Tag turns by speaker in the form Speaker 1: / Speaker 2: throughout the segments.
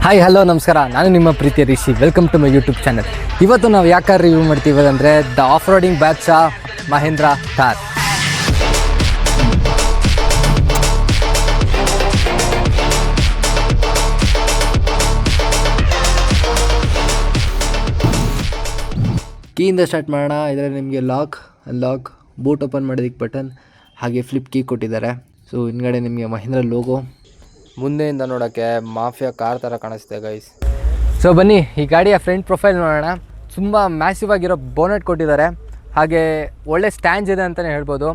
Speaker 1: Hi hello ನಮಸ್ಕಾರ, ನಾನು ನಿಮ್ಮ ಪ್ರೀತಿಯ Rishi. Welcome to my YouTube channel. ಇವತ್ತು ನಾವು ಯಾಕೆ ರಿವ್ಯೂ ಮಾಡ್ತೀವಿ ಅಂದರೆ ದ ಆಫ್ ರೋಡಿಂಗ್ ಬಾದ್ಶಾ ಮಹೇಂದ್ರ ಥಾರ್. ಕೀಯಿಂದ ಸ್ಟಾರ್ಟ್ ಮಾಡೋಣ. ಇದರಲ್ಲಿ ನಿಮಗೆ ಲಾಕ್, ಅನ್ಲಾಕ್, ಬೂಟ್ ಓಪನ್ ಮಾಡೋದಕ್ಕೆ ಬಟನ್, ಹಾಗೆ ಫ್ಲಿಪ್ ಕೀ ಕೊಟ್ಟಿದ್ದಾರೆ. ಸೊ ಹಿಂದ್ಗಡೆ ನಿಮಗೆ ಮಹೇಂದ್ರ ಲೋಗೋ, ಮುಂದೆಯಿಂದ ನೋಡೋಕ್ಕೆ ಮಾಫಿಯಾ ಕಾರ್ ಥರ ಕಾಣಿಸ್ತೆ ಗೈಸ್. ಸೊ ಬನ್ನಿ ಈ ಗಾಡಿಯ ಫ್ರಂಟ್ ಪ್ರೊಫೈಲ್ ನೋಡೋಣ. ತುಂಬ ಮ್ಯಾಸಿವ್ ಆಗಿರೋ ಬೋನೆಟ್ ಕೊಟ್ಟಿದ್ದಾರೆ, ಹಾಗೆ ಒಳ್ಳೆ ಸ್ಟ್ಯಾಂಡ್ಸ್ ಇದೆ ಅಂತಲೇ ಹೇಳ್ಬೋದು.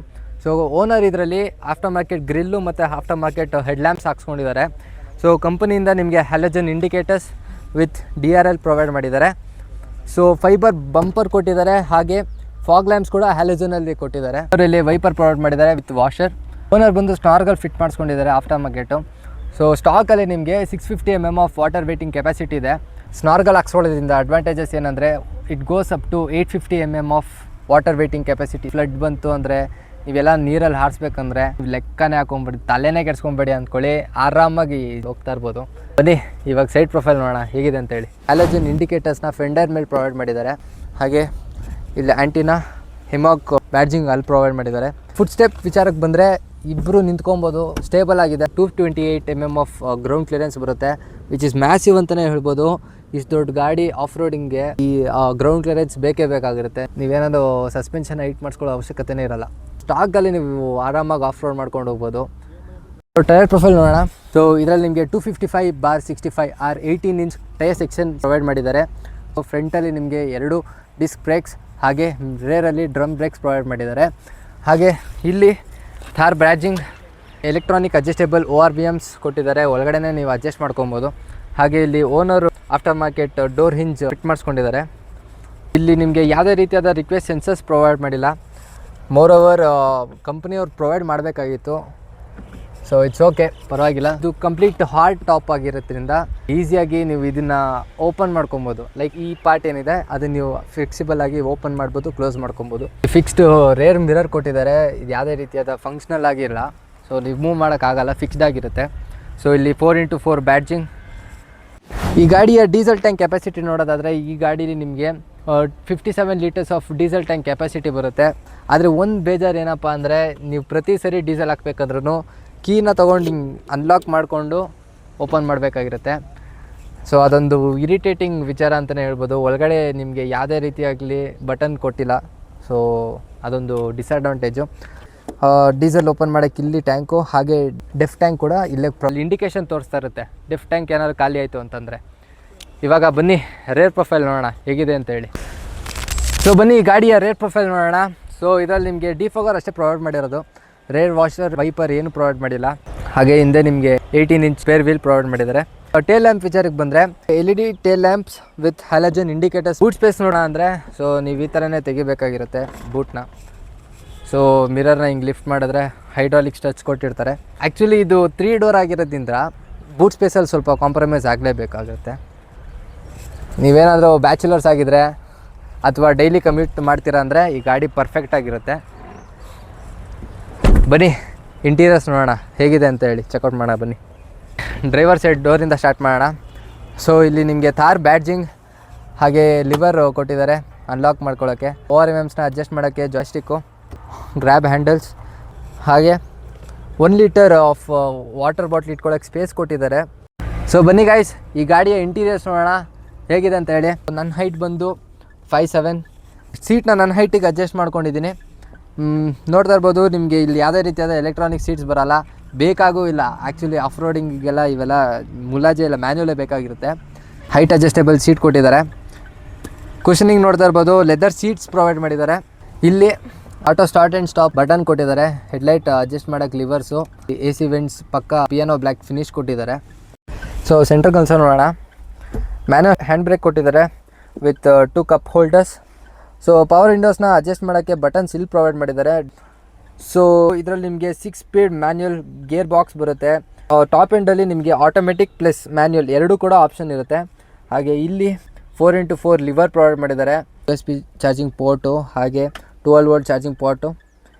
Speaker 1: ಸೊ ಓನರ್ ಇದರಲ್ಲಿ ಆಫ್ಟರ್ ಮಾರ್ಕೆಟ್ ಗ್ರಿಲ್ಲು ಮತ್ತು ಆಫ್ಟರ್ ಮಾರ್ಕೆಟ್ ಹೆಡ್ ಲ್ಯಾಂಪ್ಸ್ ಹಾಕ್ಸ್ಕೊಂಡಿದ್ದಾರೆ. ಸೊ ಕಂಪನಿಯಿಂದ ನಿಮಗೆ halogen indicators with DRL provide ಮಾಡಿದ್ದಾರೆ. ಸೊ ಫೈಬರ್ ಬಂಪರ್ ಕೊಟ್ಟಿದ್ದಾರೆ, ಹಾಗೆ ಫಾಗ್ ಲ್ಯಾಂಪ್ಸ್ ಕೂಡ ಹ್ಯಾಲಜನಲ್ಲಿ ಕೊಟ್ಟಿದ್ದಾರೆ. ಅವರಲ್ಲಿ ವೈಪರ್ ಪ್ರೊವೈಡ್ ಮಾಡಿದ್ದಾರೆ ವಿತ್ ವಾಷರ್. ಓನರ್ ಬಂದು ಸ್ನಾರ್ಗಲ್ ಫಿಟ್ ಮಾಡಿಸ್ಕೊಂಡಿದ್ದಾರೆ ಆಫ್ಟರ್ ಮಾರ್ಕೆಟು. ಸೊ ಸ್ಟಾಕಲ್ಲಿ ನಿಮಗೆ 650 mm of water wading capacity ಇದೆ. ಸ್ನಾರ್ಗಲ್ ಹಾಕ್ಸ್ಕೊಳ್ಳೋದ್ರಿಂದ ಅಡ್ವಾಂಟೇಜಸ್ ಏನಂದರೆ it goes up to 850 mm of water wading capacity. Flood ಬಂತು ಅಂದರೆ ನೀವೆಲ್ಲ ನೀರಲ್ಲಿ ಹಾರಿಸ್ಬೇಕಂದ್ರೆ ಲೆಕ್ಕನೇ ಹಾಕೊಂಬಿಡಿ, ತಲೆನೇ ಕೆಡ್ಸ್ಕೊಂಬೇಡಿ ಅಂದ್ಕೊಳ್ಳಿ, ಆರಾಮಾಗಿ ಹೋಗ್ತಾ ಇರ್ಬೋದು. ಬನ್ನಿ ಇವಾಗ ಸೈಡ್ ಪ್ರೊಫೈಲ್ ನೋಡೋಣ ಹೇಗಿದೆ ಅಂತೇಳಿ. ಹ್ಯಾಲಜನ್ ಇಂಡಿಕೇಟರ್ಸ್ನ ಫೆಂಡರ್ ಮೇಲೆ ಪ್ರೊವೈಡ್ ಮಾಡಿದ್ದಾರೆ, ಹಾಗೆ ಇಲ್ಲಿ ಆ್ಯಂಟಿನಾ ಹಿಮಾಕ್ ಬ್ಯಾಡ್ಜಿಂಗ್ ಅಲ್ಲಿ ಪ್ರೊವೈಡ್ ಮಾಡಿದ್ದಾರೆ. ಫುಟ್ ಸ್ಟೆಪ್ ವಿಚಾರಕ್ಕೆ ಬಂದರೆ ಇಬ್ಬರು ನಿಂತ್ಕೊಬೋದು, ಸ್ಟೇಬಲ್ ಆಗಿದೆ. 228 mm ಆಫ್ ಗ್ರೌಂಡ್ ಕ್ಲಿಯರೆನ್ಸ್ ಬರುತ್ತೆ, ವಿಚ್ ಇಸ್ ಮ್ಯಾಸಿವ್ ಅಂತಲೇ ಹೇಳ್ಬೋದು. ಇಷ್ಟು ದೊಡ್ಡ ಗಾಡಿ ಆಫ್ ರೋಡಿಂಗ್ಗೆ ಈ ಗ್ರೌಂಡ್ ಕ್ಲಿಯರೆನ್ಸ್ ಬೇಕೇ ಬೇಕಾಗಿರುತ್ತೆ. ನೀವೇನಾದರೂ ಸಸ್ಪೆನ್ಷನ್ ಹೈಟ್ ಮಾಡಿಸ್ಕೊಳ್ಳೋ ಅವಶ್ಯಕತೆನೇ ಇರಲ್ಲ. ಸ್ಟಾಕಲ್ಲಿ ನೀವು ಆರಾಮಾಗಿ ಆಫ್ ರೋಡ್ ಮಾಡ್ಕೊಂಡು ಹೋಗ್ಬೋದು. ಟೈರ್ ಪ್ರೊಫೈಲ್ ನೋಡೋಣ. ಸೊ ಇದರಲ್ಲಿ ನಿಮಗೆ 255/65 R 18 inch tyre section provide ಮಾಡಿದ್ದಾರೆ. ಫ್ರಂಟಲ್ಲಿ ನಿಮಗೆ 2 ಡಿಸ್ಕ್ ಬ್ರೇಕ್ಸ್, ಹಾಗೆ ರೇರಲ್ಲಿ ಡ್ರಮ್ ಬ್ರೇಕ್ಸ್ ಪ್ರೊವೈಡ್ ಮಾಡಿದ್ದಾರೆ. ಹಾಗೆ ಇಲ್ಲಿ Thar badging electronic adjustable ORVMs ಕೊಟ್ಟಿದ್ದಾರೆ, ಒಳಗಡೆನೇ ನೀವು ಅಡ್ಜಸ್ಟ್ ಮಾಡ್ಕೊಬೋದು. ಹಾಗೆ ಇಲ್ಲಿ owner after market door hinge fit ಮಾಡಿಸ್ಕೊಂಡಿದ್ದಾರೆ. ಇಲ್ಲಿ ನಿಮಗೆ ಯಾವುದೇ ರೀತಿಯಾದ ರಿಕ್ವೆಸ್ಟ್ ಸೆನ್ಸರ್ಸ್ ಪ್ರೊವೈಡ್ ಮಾಡಿಲ್ಲ. ಮೋರ್ ಓವರ್ ಕಂಪ್ನಿಯವ್ರು ಪ್ರೊವೈಡ್ ಮಾಡಬೇಕಾಗಿತ್ತು. ಸೊ ಇಟ್ಸ್ ಓಕೆ, ಪರವಾಗಿಲ್ಲ. ಇದು ಕಂಪ್ಲೀಟ್ ಹಾರ್ಡ್ ಟಾಪ್ ಆಗಿರೋದ್ರಿಂದ ಈಸಿಯಾಗಿ ನೀವು ಇದನ್ನು ಓಪನ್ ಮಾಡ್ಕೊಬೋದು. ಲೈಕ್ ಈ ಪಾರ್ಟ್ ಏನಿದೆ ಅದನ್ನು ನೀವು ಫ್ಲೆಕ್ಸಿಬಲ್ ಆಗಿ ಓಪನ್ ಮಾಡ್ಬೋದು, ಕ್ಲೋಸ್ ಮಾಡ್ಕೊಬೋದು. ಫಿಕ್ಸ್ಡ್ ರೇರ್ ಮಿರರ್ ಕೊಟ್ಟಿದ್ದಾರೆ, ಇದು ಯಾವುದೇ ರೀತಿಯಾದ ಫಂಕ್ಷನಲ್ ಆಗಿರಲ್ಲ. ಸೊ ನೀವು ಮೂವ್ ಮಾಡೋಕ್ಕಾಗಲ್ಲ, ಫಿಕ್ಸ್ಡ್ ಆಗಿರುತ್ತೆ. ಸೊ ಇಲ್ಲಿ 4x4 ಬ್ಯಾಡ್ಜಿಂಗ್. ಈ ಗಾಡಿಯ ಡೀಸೆಲ್ ಟ್ಯಾಂಕ್ ಕೆಪಾಸಿಟಿ ನೋಡೋದಾದರೆ ಈ ಗಾಡೀಲಿ ನಿಮಗೆ 57 litres of diesel tank capacity ಬರುತ್ತೆ. ಆದರೆ ಒಂದು ಬೇಜಾರು ಏನಪ್ಪ ಅಂದರೆ ನೀವು ಪ್ರತಿ ಸರಿ ಡೀಸೆಲ್ ಹಾಕ್ಬೇಕಂದ್ರೂ ಕೀನ ತೊಗೊಂಡು ಹಿಂಗೆ ಅನ್ಲಾಕ್ ಮಾಡಿಕೊಂಡು ಓಪನ್ ಮಾಡಬೇಕಾಗಿರುತ್ತೆ. ಸೊ ಅದೊಂದು ಇರಿಟೇಟಿಂಗ್ ವಿಚಾರ ಅಂತಲೇ ಹೇಳ್ಬೋದು. ಒಳಗಡೆ ನಿಮಗೆ ಯಾವುದೇ ರೀತಿಯಾಗಲಿ ಬಟನ್ ಕೊಟ್ಟಿಲ್ಲ, ಸೊ ಅದೊಂದು ಡಿಸ್ಅಡ್ವಾಂಟೇಜು. ಡೀಸೆಲ್ ಓಪನ್ ಮಾಡೋಕ್ಕೆ ಇಲ್ಲಿ ಟ್ಯಾಂಕು, ಹಾಗೆ ಡೆಫ್ ಟ್ಯಾಂಕ್ ಕೂಡ ಇಲ್ಲೇ ಇಂಡಿಕೇಶನ್ ತೋರಿಸ್ತಾ ಇರುತ್ತೆ, ಡೆಫ್ ಟ್ಯಾಂಕ್ ಏನಾದ್ರು ಖಾಲಿ ಆಯಿತು ಅಂತಂದರೆ. ಇವಾಗ ಬನ್ನಿ ರೇರ್ ಪ್ರೊಫೈಲ್ ನೋಡೋಣ ಹೇಗಿದೆ ಅಂತೇಳಿ. ಸೊ ಬನ್ನಿ ಈ ಗಾಡಿಯ ರೇರ್ ಪ್ರೊಫೈಲ್ ನೋಡೋಣ. ಸೊ ಇದರಲ್ಲಿ ನಿಮಗೆ ಡಿಫಾಗರ್ ಅಷ್ಟೇ ಪ್ರೊವೈಡ್ ಮಾಡಿರೋದು, ರೇರ್ ವಾಷರ್ ವೈಪರ್ ಏನು ಪ್ರೊವೈಡ್ ಮಾಡಿಲ್ಲ. ಹಾಗೆ ಹಿಂದೆ ನಿಮಗೆ 18 ಇಂಚ್ ಸ್ಪೇರ್ ವೀಲ್ ಪ್ರೊವೈಡ್ ಮಾಡಿದ್ದಾರೆ. ಟೇಲ್ ಲ್ಯಾಂಪ್ ವಿಚಾರಕ್ಕೆ ಬಂದರೆ LED tail lamps with halogen indicators. Boot space ನೋಡೋಣ ಅಂದರೆ ಸೊ ನೀವು ಈ ಥರನೇ ತೆಗಿಬೇಕಾಗಿರುತ್ತೆ ಬೂಟ್ನ. ಸೊ ಮಿರರ್ನ ಹಿಂಗೆ ಲಿಫ್ಟ್ ಮಾಡಿದ್ರೆ ಹೈಡ್ರಾಲಿಕ್ಸ್ ಟಚ್ ಕೊಟ್ಟಿರ್ತಾರೆ. ಆ್ಯಕ್ಚುಲಿ ಇದು 3 ಡೋರ್ ಆಗಿರೋದ್ರಿಂದ ಬೂಟ್ ಸ್ಪೇಸಲ್ಲಿ ಸ್ವಲ್ಪ ಕಾಂಪ್ರಮೈಸ್ ಆಗಲೇಬೇಕಾಗುತ್ತೆ. ನೀವೇನಾದರೂ ಬ್ಯಾಚುಲರ್ಸ್ ಆಗಿದ್ದರೆ ಅಥವಾ ಡೈಲಿ ಕಮ್ಯೂಟ್ ಮಾಡ್ತೀರಾ ಅಂದರೆ ಈ ಗಾಡಿ ಪರ್ಫೆಕ್ಟ್ ಆಗಿರುತ್ತೆ. ಬನ್ನಿ ಇಂಟೀರಿಯರ್ಸ್ ನೋಡೋಣ ಹೇಗಿದೆ ಅಂತ ಹೇಳಿ, ಚೆಕ್ಔಟ್ ಮಾಡೋಣ ಬನ್ನಿ. ಡ್ರೈವರ್ ಸೈಡ್ ಡೋರಿಂದ ಸ್ಟಾರ್ಟ್ ಮಾಡೋಣ. ಸೊ ಇಲ್ಲಿ ನಿಮಗೆ ಥಾರ್ ಬ್ಯಾಡ್ಜಿಂಗ್, ಹಾಗೆ ಲಿವರ್ ಕೊಟ್ಟಿದ್ದಾರೆ ಅನ್ಲಾಕ್ ಮಾಡ್ಕೊಳ್ಳೋಕ್ಕೆ, ORVMsನ ಅಡ್ಜಸ್ಟ್ ಮಾಡೋಕ್ಕೆ ಜಾಯ್ಸ್ಟಿಕ್ಕು, ಗ್ರ್ಯಾಬ್ ಹ್ಯಾಂಡಲ್ಸ್, ಹಾಗೆ 1 ಲೀಟರ್ ಆಫ್ ವಾಟರ್ ಬಾಟ್ಲ್ ಇಟ್ಕೊಳ್ಳೋಕ್ಕೆ ಸ್ಪೇಸ್ ಕೊಟ್ಟಿದ್ದಾರೆ. ಸೊ ಬನ್ನಿ ಗಾಯ್ಸ್ ಈ ಗಾಡಿಯ ಇಂಟೀರಿಯರ್ಸ್ ನೋಡೋಣ ಹೇಗಿದೆ ಅಂತ ಹೇಳಿ. ನನ್ನ ಹೈಟ್ ಬಂದು 5'7", ಸೀಟ್ನ ನನ್ನ ಹೈಟಿಗೆ ಅಡ್ಜಸ್ಟ್ ಮಾಡ್ಕೊಂಡಿದ್ದೀನಿ. ನೋಡ್ತಾ ಇರ್ಬೋದು ನಿಮಗೆ ಇಲ್ಲಿ ಯಾವುದೇ ರೀತಿಯಾದ ಎಲೆಕ್ಟ್ರಾನಿಕ್ ಸೀಟ್ಸ್ ಬರೋಲ್ಲ, ಬೇಕಾಗೂ ಇಲ್ಲ. ಆ್ಯಕ್ಚುಲಿ ಆಫ್ ರೋಡಿಂಗಿಗೆಲ್ಲ ಇವೆಲ್ಲ ಮುಲಾಜೆ ಇಲ್ಲ, ಮ್ಯಾನ್ಯುವಲೇ ಬೇಕಾಗಿರುತ್ತೆ. ಹೈಟ್ ಅಡ್ಜಸ್ಟೇಬಲ್ ಸೀಟ್ ಕೊಟ್ಟಿದ್ದಾರೆ. ಕುಷನಿಂಗ್ ನೋಡ್ತಾ ಇರ್ಬೋದು, ಲೆದರ್ ಸೀಟ್ಸ್ ಪ್ರೊವೈಡ್ ಮಾಡಿದ್ದಾರೆ. ಇಲ್ಲಿ auto start and stop button ಕೊಟ್ಟಿದ್ದಾರೆ. ಹೆಡ್ಲೈಟ್ ಅಡ್ಜಸ್ಟ್ ಮಾಡೋಕ್ಕೆ ಲಿವರ್ಸು, AC ವೆಂಟ್ಸ್ ಪಕ್ಕ ಪಿಯಾನೋ ಬ್ಲ್ಯಾಕ್ ಫಿನಿಶ್ ಕೊಟ್ಟಿದ್ದಾರೆ. ಸೊ ಸೆಂಟ್ರ್ ಕನ್ಸೋಲ್ ನೋಡೋಣ. ಮ್ಯಾನ್ಯುವಲ್ ಹ್ಯಾಂಡ್ ಬ್ರೇಕ್ ಕೊಟ್ಟಿದ್ದಾರೆ with 2 cup holders. So power ವಿಂಡೋಸ್ನ ಅಡ್ಜಸ್ಟ್ ಮಾಡೋಕ್ಕೆ ಬಟನ್ಸ್ ಇಲ್ಲಿ ಪ್ರೊವೈಡ್ ಮಾಡಿದ್ದಾರೆ. ಸೊ ಇದರಲ್ಲಿ ನಿಮಗೆ 6 ಸ್ಪೀಡ್ ಮ್ಯಾನ್ಯುಯಲ್ ಗೇರ್ ಬಾಕ್ಸ್ ಬರುತ್ತೆ. ಟಾಪ್ ಎಂಡಲ್ಲಿ ನಿಮಗೆ ಆಟೋಮೆಟಿಕ್ ಪ್ಲಸ್ ಮ್ಯಾನ್ಯುಯಲ್ ಎರಡೂ ಕೂಡ ಆಪ್ಷನ್ ಇರುತ್ತೆ. ಹಾಗೆ ಇಲ್ಲಿ 4x4 ಲಿವರ್ ಪ್ರೊವೈಡ್ ಮಾಡಿದ್ದಾರೆ. USB ಚಾರ್ಜಿಂಗ್ ಪೋರ್ಟು, ಹಾಗೆ 12 ವೋಲ್ಟ್ ಚಾರ್ಜಿಂಗ್ ಪೋರ್ಟು,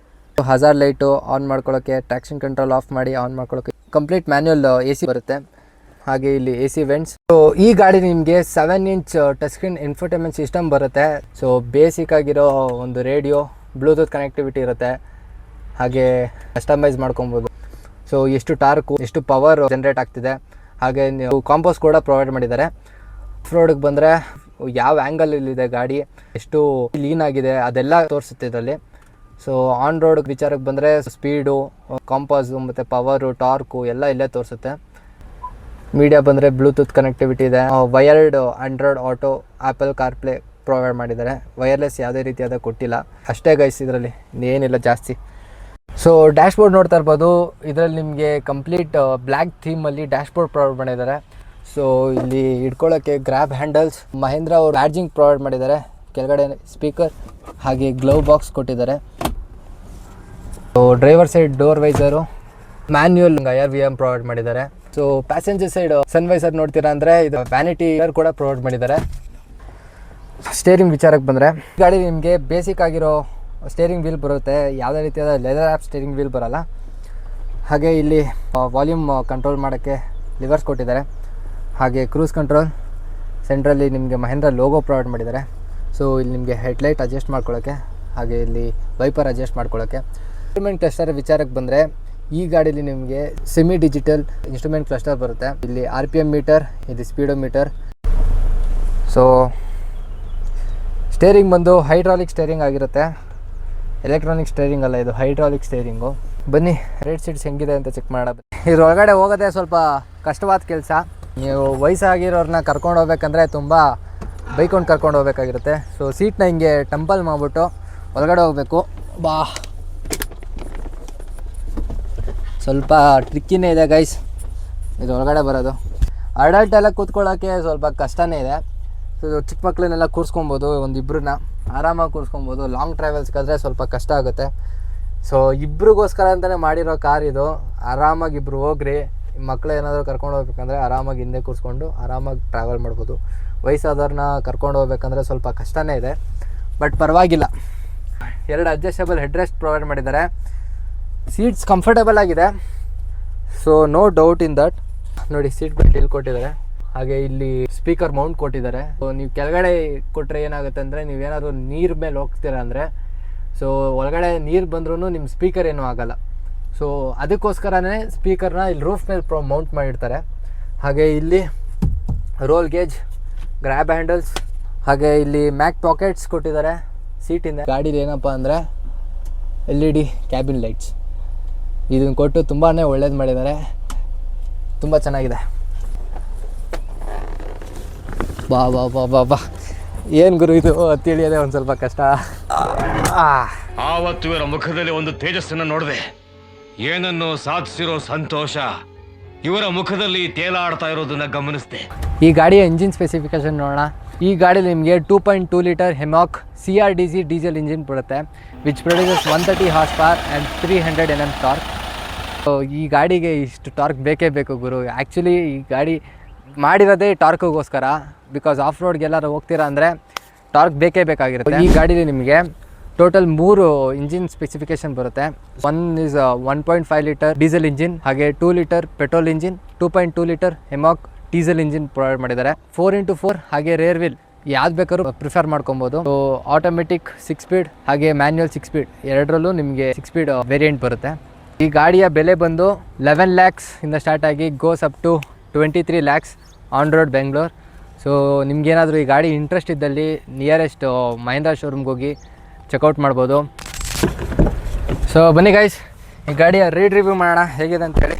Speaker 1: ಹಜಾರ್ ಲೈಟು ಆನ್ ಮಾಡ್ಕೊಳ್ಳೋಕ್ಕೆ, ಟ್ರಾಕ್ಷನ್ ಕಂಟ್ರೋಲ್ ಆಫ್ ಮಾಡಿ ಆನ್ ಮಾಡ್ಕೊಳ್ಳೋಕ್ಕೆ, ಕಂಪ್ಲೀಟ್ ಮ್ಯಾನ್ಯುಯಲ್ AC ಬರುತ್ತೆ. ಹಾಗೆ ಇಲ್ಲಿ AC ವೆಂಟ್ಸ್. ಸೊ ಈ ಗಾಡಿ ನಿಮಗೆ 7 inch touch screen infotainment system ಬರುತ್ತೆ. ಸೊ ಬೇಸಿಕ್ ಆಗಿರೋ ಒಂದು ರೇಡಿಯೋ, ಬ್ಲೂಟೂತ್ ಕನೆಕ್ಟಿವಿಟಿ ಇರುತ್ತೆ, ಹಾಗೆ ಕಸ್ಟಮೈಸ್ ಮಾಡ್ಕೊಬೋದು. ಸೊ ಎಷ್ಟು ಟಾರ್ಕು, ಎಷ್ಟು ಪವರ್ ಜನರೇಟ್ ಆಗ್ತಿದೆ, ಹಾಗೆ ನೀವು ಕಾಂಪೋಸ್ ಕೂಡ ಪ್ರೊವೈಡ್ ಮಾಡಿದ್ದಾರೆ. ಆಫ್ ರೋಡಿಗೆ ಬಂದರೆ ಯಾವ ಆ್ಯಂಗಲಲ್ಲಿದೆ ಗಾಡಿ, ಎಷ್ಟು ಲೀನ್ ಆಗಿದೆ ಅದೆಲ್ಲ ತೋರಿಸುತ್ತೆ ಇದರಲ್ಲಿ. ಸೊ ಆನ್ ರೋಡ್ ವಿಚಾರಕ್ಕೆ ಬಂದರೆ ಸ್ಪೀಡು, ಕಾಂಪಾಸು ಮತ್ತು ಪವರು, ಟಾರ್ಕು ಎಲ್ಲ ಇಲ್ಲೇ ತೋರಿಸುತ್ತೆ. ಮೀಡಿಯಾ ಬಂದರೆ ಬ್ಲೂಟೂತ್ ಕನೆಕ್ಟಿವಿಟಿ ಇದೆ, wired Android auto, apple CarPlay provide ಮಾಡಿದ್ದಾರೆ. ವೈರ್ಲೆಸ್ ಯಾವುದೇ ರೀತಿಯಾದ ಕೊಟ್ಟಿಲ್ಲ ಅಷ್ಟೇ ಗೈಸ್, ಇದರಲ್ಲಿ ಏನಿಲ್ಲ ಜಾಸ್ತಿ. ಸೊ ಡ್ಯಾಶ್ಬೋರ್ಡ್ ನೋಡ್ತಾ ಇರ್ಬೋದು, ಇದರಲ್ಲಿ ನಿಮಗೆ ಕಂಪ್ಲೀಟ್ ಬ್ಲ್ಯಾಕ್ ಥೀಮಲ್ಲಿ ಡ್ಯಾಶ್ಬೋರ್ಡ್ ಪ್ರೊವೈಡ್ ಮಾಡಿದ್ದಾರೆ. ಸೊ ಇಲ್ಲಿ ಇಟ್ಕೊಳ್ಳೋಕ್ಕೆ ಗ್ರ್ಯಾಬ್ ಹ್ಯಾಂಡಲ್ಸ್, ಮಹೇಂದ್ರ ಅವರು ಬ್ಯಾಡ್ಜಿಂಗ್ ಪ್ರೊವೈಡ್ ಮಾಡಿದ್ದಾರೆ. ಕೆಳಗಡೆ ಸ್ಪೀಕರ್ ಹಾಗೆ ಗ್ಲೌ ಬಾಕ್ಸ್ ಕೊಟ್ಟಿದ್ದಾರೆ. So driver side door visor, manual IRVM provide ಮಾಡಿದ್ದಾರೆ. ಸೊ ಪ್ಯಾಸೆಂಜರ್ ಸೈಡ್ ಸನ್ ವೈಸರ್ ನೋಡ್ತೀರಾ ಅಂದರೆ ಇದು ವ್ಯಾನಿಟಿ ಕೂಡ ಪ್ರೊವೈಡ್ ಮಾಡಿದ್ದಾರೆ. ಸ್ಟೇರಿಂಗ್ ವಿಚಾರಕ್ಕೆ ಬಂದರೆ ಗಾಡಿ ನಿಮಗೆ ಬೇಸಿಕ್ ಆಗಿರೋ ಸ್ಟೇರಿಂಗ್ ವೀಲ್ ಬರುತ್ತೆ, ಯಾವುದೇ ರೀತಿಯಾದ ಲೆದರ್ ಆ್ಯಪ್ ಸ್ಟೇರಿಂಗ್ ವೀಲ್ ಬರೋಲ್ಲ. ಹಾಗೆ ಇಲ್ಲಿ ವಾಲ್ಯೂಮ್ ಕಂಟ್ರೋಲ್ ಮಾಡೋಕ್ಕೆ ಲಿವರ್ಸ್ ಕೊಟ್ಟಿದ್ದಾರೆ. ಹಾಗೆ ಕ್ರೂಸ್ ಕಂಟ್ರೋಲ್, ಸೆಂಟ್ರಲ್ಲಿ ನಿಮಗೆ ಮಹೇಂದ್ರ ಲೋಗೋ ಪ್ರೊವೈಡ್ ಮಾಡಿದ್ದಾರೆ. ಸೊ ಇಲ್ಲಿ ನಿಮಗೆ ಹೆಡ್ಲೈಟ್ ಅಡ್ಜಸ್ಟ್ ಮಾಡ್ಕೊಳ್ಳೋಕ್ಕೆ, ಹಾಗೆ ಇಲ್ಲಿ ವೈಪರ್ ಅಡ್ಜಸ್ಟ್ ಮಾಡ್ಕೊಳ್ಳೋಕ್ಕೆ. ಇನ್ಸ್ಟ್ರೂಮೆಂಟ್ ಕ್ಲಸ್ಟರ್ ವಿಚಾರಕ್ಕೆ ಬಂದರೆ ಈ ಗಾಡೀಲಿ ನಿಮಗೆ ಸೆಮಿ ಡಿಜಿಟಲ್ ಇನ್ಸ್ಟ್ರೂಮೆಂಟ್ ಕ್ಲಸ್ಟರ್ ಬರುತ್ತೆ. ಇಲ್ಲಿ RPM ಮೀಟರ್, ಇಲ್ಲಿ ಸ್ಪೀಡೋ ಮೀಟರ್. ಸೊ ಸ್ಟೇರಿಂಗ್ ಬಂದು ಹೈಡ್ರಾಲಿಕ್ ಸ್ಟೇರಿಂಗ್ ಆಗಿರುತ್ತೆ, ಎಲೆಕ್ಟ್ರಾನಿಕ್ ಸ್ಟೇರಿಂಗ್ ಅಲ್ಲ, ಇದು ಹೈಡ್ರಾಲಿಕ್ ಸ್ಟೇರಿಂಗು. ಬನ್ನಿ ರೇಟ್ ಸೀಟ್ಸ್ ಹೆಂಗಿದೆ ಅಂತ ಚೆಕ್ ಮಾಡೋಣ. ಇದ್ರೊಳಗಡೆ ಹೋಗೋದೇ ಸ್ವಲ್ಪ ಕಷ್ಟವಾದ ಕೆಲಸ. ನೀವು ವಯಸ್ಸಾಗಿರೋರನ್ನ ಕರ್ಕೊಂಡು ಹೋಗ್ಬೇಕಂದ್ರೆ ತುಂಬ ಬೈಕೊಂಡು ಕರ್ಕೊಂಡು ಹೋಗ್ಬೇಕಾಗಿರುತ್ತೆ. ಸೊ ಸೀಟ್ನ ಹಿಂಗೆ ಟಂಪಲ್ ಮಾಡಿಬಿಟ್ಟು ಒಳಗಡೆ ಹೋಗಬೇಕು. ಬಾ ಸ್ವಲ್ಪ ಟ್ರಿಕ್ಕಿನೇ ಇದೆ ಗೈಸ್ ಇದು ಒಳಗಡೆ ಬರೋದು. ಅಡಲ್ಟ್ ಎಲ್ಲ ಕೂತ್ಕೊಳ್ಳೋಕ್ಕೆ ಸ್ವಲ್ಪ ಕಷ್ಟನೇ ಇದೆ. ಸೊ ಚಿಕ್ಕ ಮಕ್ಕಳನ್ನೆಲ್ಲ ಕೂರಿಸ್ಕೊಬೋದು, ಒಂದಿಬ್ಬರನ್ನ ಆರಾಮಾಗಿ ಕೂರಿಸ್ಕೊಬೋದು. ಲಾಂಗ್ ಟ್ರಾವೆಲ್ಸ್ಗಾದರೆ ಸ್ವಲ್ಪ ಕಷ್ಟ ಆಗುತ್ತೆ. ಸೊ ಇಬ್ರಿಗೋಸ್ಕರ ಅಂತಲೇ ಮಾಡಿರೋ ಕಾರ್ ಇದು. ಆರಾಮಾಗಿ ಇಬ್ಬರು ಹೋಗ್ರಿ, ಮಕ್ಕಳು ಏನಾದರೂ ಕರ್ಕೊಂಡು ಹೋಗ್ಬೇಕಂದ್ರೆ ಆರಾಮಾಗಿ ಹಿಂದೆ ಕೂರಿಸ್ಕೊಂಡು ಆರಾಮಾಗಿ ಟ್ರಾವೆಲ್ ಮಾಡ್ಬೋದು. ವಯಸ್ಸಾದವ್ರನ್ನ ಕರ್ಕೊಂಡು ಹೋಗ್ಬೇಕಂದ್ರೆ ಸ್ವಲ್ಪ ಕಷ್ಟನೇ ಇದೆ, ಬಟ್ ಪರವಾಗಿಲ್ಲ. 2 ಅಡ್ಜಸ್ಟಬಲ್ ಹೆಡ್ ರೆಸ್ಟ್ ಪ್ರೊವೈಡ್ ಮಾಡಿದ್ದಾರೆ. ಸೀಟ್ಸ್ ಕಂಫರ್ಟೇಬಲ್ ಆಗಿದೆ. So no doubt in that. ನೋಡಿ ಸೀಟ್ ಬೆಲ್ಟ್ ಇಲ್ಲಿ ಕೊಟ್ಟಿದ್ದಾರೆ, ಹಾಗೆ ಇಲ್ಲಿ ಸ್ಪೀಕರ್ ಮೌಂಟ್ ಕೊಟ್ಟಿದ್ದಾರೆ. ಸೊ ನೀವು ಕೆಳಗಡೆ ಕೊಟ್ಟರೆ ಏನಾಗುತ್ತೆ ಅಂದರೆ, ನೀವೇನಾದರೂ ನೀರು ಮೇಲೆ ಹೋಗ್ತೀರಾ ಅಂದರೆ, ಸೊ ಒಳಗಡೆ ನೀರು ಬಂದ್ರೂ ನಿಮ್ಮ ಸ್ಪೀಕರ್ ಏನೂ ಆಗೋಲ್ಲ. ಸೊ ಅದಕ್ಕೋಸ್ಕರನೇ ಸ್ಪೀಕರ್ನ ಇಲ್ಲಿ ರೂಫ್ ಮೇಲೆ ಮೌಂಟ್ ಮಾಡಿರ್ತಾರೆ. ಹಾಗೆ ಇಲ್ಲಿ ರೋಲ್ ಗೇಜ್, ಗ್ರ್ಯಾಬ್ ಹ್ಯಾಂಡಲ್ಸ್, ಹಾಗೆ ಇಲ್ಲಿ ಮ್ಯಾಕ್ ಪಾಕೆಟ್ಸ್ ಕೊಟ್ಟಿದ್ದಾರೆ ಸೀಟಿಂದ. ಗಾಡೀಲಿ ಏನಪ್ಪ ಅಂದರೆ LED ಕ್ಯಾಬಿನ್ ಲೈಟ್ಸ್ ಇದನ್ನು ಕೊಟ್ಟು ತುಂಬಾ ಒಳ್ಳೇದು ಮಾಡಿದ್ದಾರೆ, ತುಂಬ ಚೆನ್ನಾಗಿದೆ. ಬಾ ಬಾ ಬಾ ಬಾ ಬಾ ಏನು ಗುರು ಇದು ತಿಳಿಯೋದೇ ಒಂದು ಸ್ವಲ್ಪ ಕಷ್ಟ.
Speaker 2: ಆವತ್ತು ಇವರ ಮುಖದಲ್ಲಿ ಒಂದು ತೇಜಸ್ಸನ್ನು ನೋಡಿದೆ, ಏನನ್ನು ಸಾಧಿಸಿರೋ ಸಂತೋಷ ಇವರ ಮುಖದಲ್ಲಿ ತೇಲಾಡ್ತಾ ಇರೋದನ್ನ ಗಮನಿಸಿದೆ.
Speaker 1: ಈ ಗಾಡಿಯ ಇಂಜಿನ್ ಸ್ಪೆಸಿಫಿಕೇಶನ್ ನೋಡೋಣ. ಈ ಗಾಡಿಲಿ ನಿಮಗೆ 2.2 ಲೀಟರ್ ಹೆಮಾಕ್ CRDC ಡೀಸೆಲ್ ಇಂಜಿನ್ ಬರುತ್ತೆ, which produces 130 horse power and 300 Nm torque. So ಈ ಗಾಡಿಗೆ ಇಷ್ಟು ಟಾರ್ಕ್ ಬೇಕೇ ಬೇಕು ಗುರು. ಆ್ಯಕ್ಚುಲಿ ಈ ಗಾಡಿ ಮಾಡಿರೋದೇ ಟಾರ್ಕ್ಗೋಸ್ಕರ, ಬಿಕಾಸ್ ಆಫ್ ರೋಡ್ಗೆಲ್ಲರೂ ಹೋಗ್ತೀರಾ ಅಂದರೆ ಟಾರ್ಕ್ ಬೇಕೇ ಬೇಕಾಗಿರುತ್ತೆ. ಈ ಗಾಡೀಲಿ ನಿಮಗೆ ಟೋಟಲ್ 3 ಇಂಜಿನ್ ಸ್ಪೆಸಿಫಿಕೇಶನ್ ಬರುತ್ತೆ. 1 is 1.5 ಲೀಟರ್ ಡೀಸೆಲ್ ಇಂಜಿನ್, ಹಾಗೆ 2 litre petrol engine, 2.2 litre mHawk diesel engine provide ಮಾಡಿದ್ದಾರೆ. 4x4 ಹಾಗೆ ರೇರ್ ವೀಲ್ ಯಾವ್ದು ಬೇಕಾದ್ರೂ ಪ್ರಿಫರ್ ಮಾಡ್ಕೊಬೋದು. ಸೊ ಆಟೋಮೆಟಿಕ್ 6 ಸ್ಪೀಡ್ ಹಾಗೆ ಮ್ಯಾನ್ಯುಯಲ್ 6 ಸ್ಪೀಡ್ ಎರಡರಲ್ಲೂ ನಿಮಗೆ 6 ಸ್ಪೀಡ್ ವೇರಿಯಂಟ್ ಬರುತ್ತೆ. ಈ ಗಾಡಿಯ ಬೆಲೆ ಬಂದು 11 lakhs ಇಂದ ಸ್ಟಾರ್ಟ್ ಆಗಿ goes up to 23 lakhs on road Bengaluru. So ನಿಮ್ಗೇನಾದರೂ ಈ ಗಾಡಿ ಇಂಟ್ರೆಸ್ಟ್ ಇದ್ದಲ್ಲಿ ನಿಯರೆಸ್ಟ್ ಮಹೇಂದ್ರ ಶೋರೂಮ್ಗೆ ಹೋಗಿ ಚೆಕ್ಔಟ್ ಮಾಡ್ಬೋದು. ಸೊ ಬನ್ನಿ ಗೈಸ್, ಈ ಗಾಡಿಯ ರಿವ್ಯೂ ಮಾಡೋಣ ಹೇಗಿದೆ ಅಂತೇಳಿ.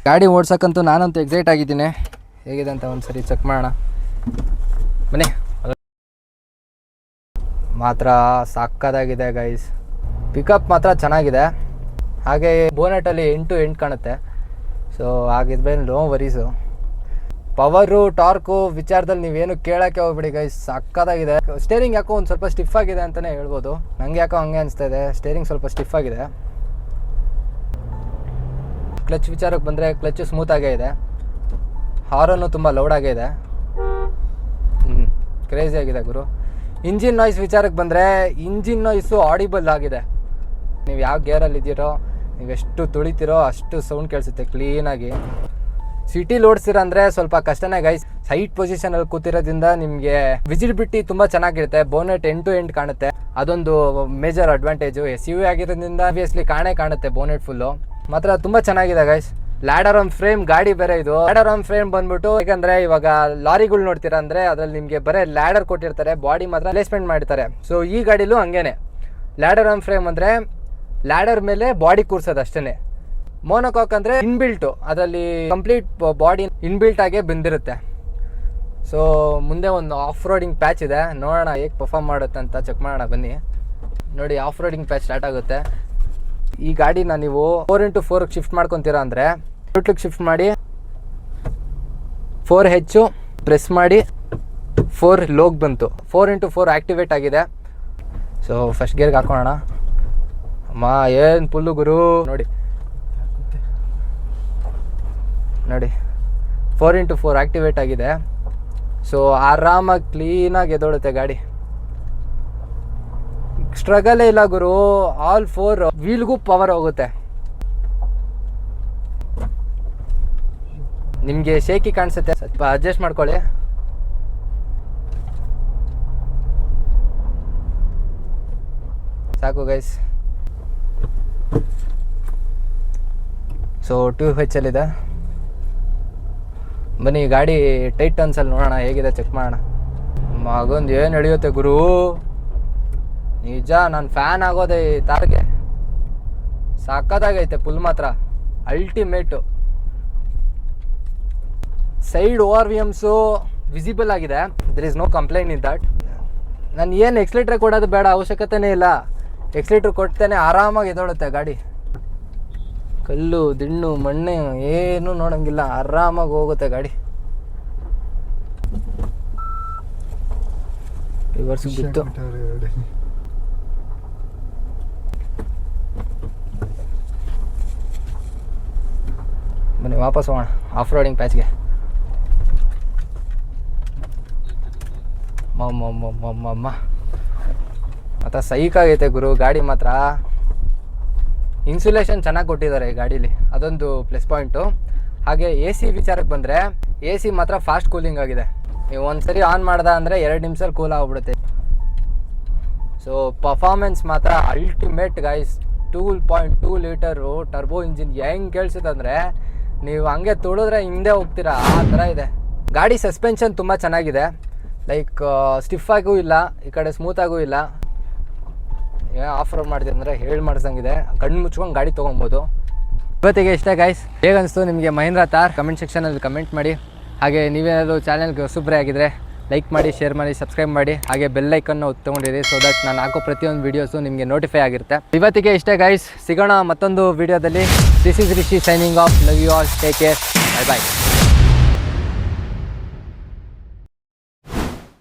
Speaker 1: ಗಾಡಿ ಓಡ್ಸೋಕ್ಕಂತೂ ನಾನಂತೂ ಎಕ್ಸೈಟ್ ಆಗಿದ್ದೀನಿ, ಹೇಗಿದೆ ಅಂತ ಒಂದು ಸರಿ ಚೆಕ್ ಮಾಡೋಣ ಬನ್ನಿ. ಮಾತ್ರ ಸಾಕಾಗಿದೆ ಗೈಸ್, ಪಿಕಪ್ ಮಾತ್ರ ಚೆನ್ನಾಗಿದೆ. ಹಾಗೆ ಬೋನೆಟಲ್ಲಿ 8 ಕಾಣುತ್ತೆ. ಸೊ ಹಾಗಿದ್ಮೇಲೆ ನೋ ವರೀಸು. ಪವರು ಟಾರ್ಕು ವಿಚಾರದಲ್ಲಿ ನೀವೇನು ಕೇಳೋಕ್ಕೆ ಹೋಗ್ಬಿಡಿ ಗೈಸ್, ಸಕ್ಕತ್ತಾಗಿದೆ. ಸ್ಟೇರಿಂಗ್ ಯಾಕೋ ಒಂದು ಸ್ವಲ್ಪ ಸ್ಟಿಫ್ ಆಗಿದೆ ಅಂತಲೇ ಹೇಳ್ಬೋದು. ನನಗೆ ಯಾಕೋ ಹಂಗೆ ಅನಿಸ್ತಾ ಇದೆ, ಸ್ಟೇರಿಂಗ್ ಸ್ವಲ್ಪ ಸ್ಟಿಫ್ ಆಗಿದೆ. ಕ್ಲಚ್ ವಿಚಾರಕ್ಕೆ ಬಂದರೆ ಕ್ಲಚ್ಚು ಸ್ಮೂತಾಗೇ ಇದೆ, ಹಾರನ್ನು ತುಂಬ ಲೌಡಾಗೇ ಇದೆ. ಕ್ರೇಜಿ ಆಗಿದೆ ಗುರು. ಇಂಜಿನ್ ನಾಯ್ಸ್ ವಿಚಾರಕ್ಕೆ ಬಂದರೆ ಇಂಜಿನ್ ನಾಯ್ಸು ಆಡಿಬಲ್ ಆಗಿದೆ. ನೀವು ಯಾವ ಗೇರಲ್ಲಿ ಇದ್ದೀರೋ, ನೀವೆಷ್ಟು ತುಳಿತೀರೋ ಅಷ್ಟು ಸೌಂಡ್ ಕೇಳಿಸುತ್ತೆ ಕ್ಲೀನಾಗಿ. ಸಿಟಿಲಿ ಓಡಿಸ್ತೀರ ಅಂದರೆ ಸ್ವಲ್ಪ ಕಷ್ಟನೇ ಗೈಸ್. ಸೈಡ್ ಪೊಸಿಷನಲ್ಲಿ ಕೂತಿರೋದ್ರಿಂದ ನಿಮಗೆ ವಿಸಿಬಿಲಿಟಿ ತುಂಬ ಚೆನ್ನಾಗಿರುತ್ತೆ. ಬೋನೆಟ್ ಎಂಡ್ ಟು ಎಂಡ್ ಕಾಣುತ್ತೆ, ಅದೊಂದು ಮೇಜರ್ ಅಡ್ವಾಂಟೇಜು. SUV ಆಗಿರೋದ್ರಿಂದ ಆಬ್ವಿಯಸ್ಲಿ ಕಾಣುತ್ತೆ ಬೋನೆಟ್ ಫುಲ್ಲು. ಮಾತ್ರ ತುಂಬ ಚೆನ್ನಾಗಿದೆ ಗೈಸ್. ಲ್ಯಾಡರ್ ಆನ್ ಫ್ರೇಮ್ ಗಾಡಿ ಬೇರೆ ಇದು. ಲ್ಯಾಡರ್ ಆನ್ ಫ್ರೇಮ್ ಬಂದ್ಬಿಟ್ಟು, ಯಾಕಂದ್ರೆ ಇವಾಗ ಲಾರಿಗಳು ನೋಡ್ತೀರಾ ಅಂದ್ರೆ ಅದ್ರಲ್ಲಿ ನಿಮಗೆ ಬರೀ ಲ್ಯಾಡರ್ ಕೊಟ್ಟಿರ್ತಾರೆ, ಬಾಡಿ ಮಾತ್ರ ಪ್ಲೇಸ್ಮೆಂಟ್ ಮಾಡಿರ್ತಾರೆ. ಸೊ ಈ ಗಾಡಿಲೂ ಹಂಗೇನೆ. ಲ್ಯಾಡರ್ ಆನ್ ಫ್ರೇಮ್ ಅಂದ್ರೆ ಲ್ಯಾಡರ್ ಮೇಲೆ ಬಾಡಿ ಕೂರ್ಸೋದು ಅಷ್ಟೇ. ಮೋನೋಕಾಕ್ ಅಂದರೆ ಇನ್ಬಿಲ್ಟು, ಅದರಲ್ಲಿ ಕಂಪ್ಲೀಟ್ ಬಾಡಿ ಇನ್ಬಿಲ್ಟ್ ಆಗೇ ಬಂದಿರುತ್ತೆ. ಸೊ ಮುಂದೆ ಒಂದು ಆಫ್ ರೋಡಿಂಗ್ ಪ್ಯಾಚ್ ಇದೆ, ನೋಡೋಣ ಹೇಗೆ ಪರ್ಫಾರ್ಮ್ ಮಾಡುತ್ತೆ ಅಂತ ಚೆಕ್ ಮಾಡೋಣ ಬನ್ನಿ. ನೋಡಿ, ಆಫ್ ರೋಡಿಂಗ್ ಪ್ಯಾಚ್ ಸ್ಟಾರ್ಟ್ ಆಗುತ್ತೆ. ಈ ಗಾಡಿನ ನೀವು 4x4 ಶಿಫ್ಟ್ ಮಾಡ್ಕೊತೀರಾ ಅಂದರೆ ನ್ಯೂಟ್ಲಿಗೆ ಶಿಫ್ಟ್ ಮಾಡಿ 4H ಪ್ರೆಸ್ ಮಾಡಿ 4 ಲೋಗ್ ಬಂತು. 4x4 ಆ್ಯಕ್ಟಿವೇಟ್ ಆಗಿದೆ. ಸೊ ಫಸ್ಟ್ ಗೇರ್ಗೆ ಹಾಕೋಣ. ಅಮ್ಮ ಏನು ಫುಲ್ಲು ಗುರು. ನೋಡಿ 4x4 ಆ್ಯಕ್ಟಿವೇಟ್ ಆಗಿದೆ. ಸೊ ಆರಾಮಾಗಿ ಕ್ಲೀನಾಗಿ ಎದೋಳುತ್ತೆ ಗಾಡಿ. ಸ್ಟ್ರಗಲೇ ಇಲ್ಲ ಗುರು. ಆಲ್ 4 ವೀಲ್ಗೂ ಪವರ್ ಹೋಗುತ್ತೆ. ನಿಮಗೆ ಶೇಕಿ ಕಾಣಿಸುತ್ತೆ, ಸ್ವಲ್ಪ ಅಡ್ಜಸ್ಟ್ ಮಾಡ್ಕೊಳ್ಳಿ. ಸಾಕು ಗೈಸ್. ಸೊ 2H ಇದೆ. ಬನ್ನಿ ಗಾಡಿ ಟೈಟ್ ಟರ್ನ್ಸಲ್ಲಿ ನೋಡೋಣ ಹೇಗಿದೆ, ಚೆಕ್ ಮಾಡೋಣ. ಮಗೊಂದು ಏನು ನಡೆಯುತ್ತೆ ಗುರು. ನಿಜ ನಾನು ಫ್ಯಾನ್ ಆಗೋದೆ ಈ ತಾರ್ಗೆ. ಸಕ್ಕತ್ತಾಗೈತೆ ಫುಲ್ ಮಾತ್ರ ಅಲ್ಟಿಮೇಟು. ಸೈಡ್ ORVMಸು ವಿಸಿಬಲ್ ಆಗಿದೆ. There is no complaint in that. ನಾನು ಏನು ಎಕ್ಸ್ಲೇಟ್ರ್ ಕೊಡೋದು ಬೇಡ, ಅವಶ್ಯಕತೆನೇ ಇಲ್ಲ. ಎಕ್ಸ್ಲೇಟ್ರ್ ಕೊಡ್ತೇನೆ ಆರಾಮಾಗಿ ಎದೋಳುತ್ತೆ ಗಾಡಿ. ಕಲ್ಲು ದಿಣ್ಣು ಮಣ್ಣೆ ಏನು ನೋಡೋಂಗಿಲ್ಲ, ಆರಾಮಾಗಿ ಹೋಗುತ್ತೆ ಗಾಡಿ. ರಿವರ್ಸ್ ಬಿತ್ತು. ಬನ್ನಿ ವಾಪಸ್ ಹೋಗೋಣ ಆಫ್ ರೋಡಿಂಗ್ ಪ್ಯಾಚ್ಗೆ. ಮಮ್ಮ ಮತ್ತು ಸೈಕಾಗೈತೆ ಗುರು ಗಾಡಿ ಮಾತ್ರ. ಇನ್ಸುಲೇಷನ್ ಚೆನ್ನಾಗಿ ಕೊಟ್ಟಿದ್ದಾರೆ ಈ ಗಾಡೀಲಿ, ಅದೊಂದು ಪ್ಲಸ್ ಪಾಯಿಂಟು. ಹಾಗೆ AC ವಿಚಾರಕ್ಕೆ ಬಂದರೆ AC ಮಾತ್ರ ಫಾಸ್ಟ್ ಕೂಲಿಂಗ್ ಆಗಿದೆ. ನೀವು ಒಂದ್ಸರಿ ಆನ್ ಮಾಡ್ದೆ ಅಂದರೆ 2 ನಿಮಿಷದಲ್ಲಿ ಕೂಲ್ ಆಗಿಬಿಡುತ್ತೆ. ಸೊ ಪರ್ಫಾರ್ಮೆನ್ಸ್ ಮಾತ್ರ ultimate guys. 2.2 litre turbo engine ಹೆಂಗೆ ಕೇಳಿಸುತ್ತಂದರೆ ನೀವು ಹಂಗೆ ತುಳಿದ್ರೆ ಹಿಂದೆ ಹೋಗ್ತೀರಾ, ಆ ಥರ ಇದೆ ಗಾಡಿ. ಸಸ್ಪೆನ್ಷನ್ ತುಂಬ ಚೆನ್ನಾಗಿದೆ. ಲೈಕ್ ಸ್ಟಿಫ್ ಆಗೂ ಇಲ್ಲ, ಈ ಕಡೆ ಸ್ಮೂತಾಗೂ ಇಲ್ಲ. ಆಫ್ ರೋಡ್ ಮಾಡಿದೆ ಅಂದರೆ ಹೇಳಿ ಮಾಡಿಸಂಗಿದೆ. ಕಣ್ಣು ಮುಚ್ಕೊಂಡು ಗಾಡಿ ತೊಗೊಬೋದು. ಇವತ್ತಿಗೆ ಇಷ್ಟ ಗೈಸ್. ಹೇಗನ್ನಿಸ್ತು ನಿಮಗೆ ಮಹೀಂದ್ರ ಥಾರ್? ಕಮೆಂಟ್ ಸೆಕ್ಷನಲ್ಲಿ ಕಮೆಂಟ್ ಮಾಡಿ. ಹಾಗೆ ನೀವೇನಾದರೂ ಚಾನಲ್ಗೆ ಹೊಸಬ್ರೇ ಆಗಿದ್ರೆ ಲೈಕ್ ಮಾಡಿ, ಶೇರ್ ಮಾಡಿ, ಸಬ್ಸ್ಕ್ರೈಬ್ ಮಾಡಿ. ಹಾಗೆ ಬೆಲ್ ಐಕನ್ನು ಒತ್ತುಕೊಂಡಿರಿ, ಸೊ ದಟ್ ನಾನು ಹಾಕೋ ಪ್ರತಿಯೊಂದು ವೀಡಿಯೋಸು ನಿಮಗೆ ನೋಟಿಫೈ ಆಗಿರುತ್ತೆ. ಇವತ್ತಿಗೆ ಇಷ್ಟೇ ಗೈಸ್. ಸಿಗೋಣ ಮತ್ತೊಂದು ವೀಡಿಯೋದಲ್ಲಿ. This is Rishi signing off. Love you all. Take care. Bye bye.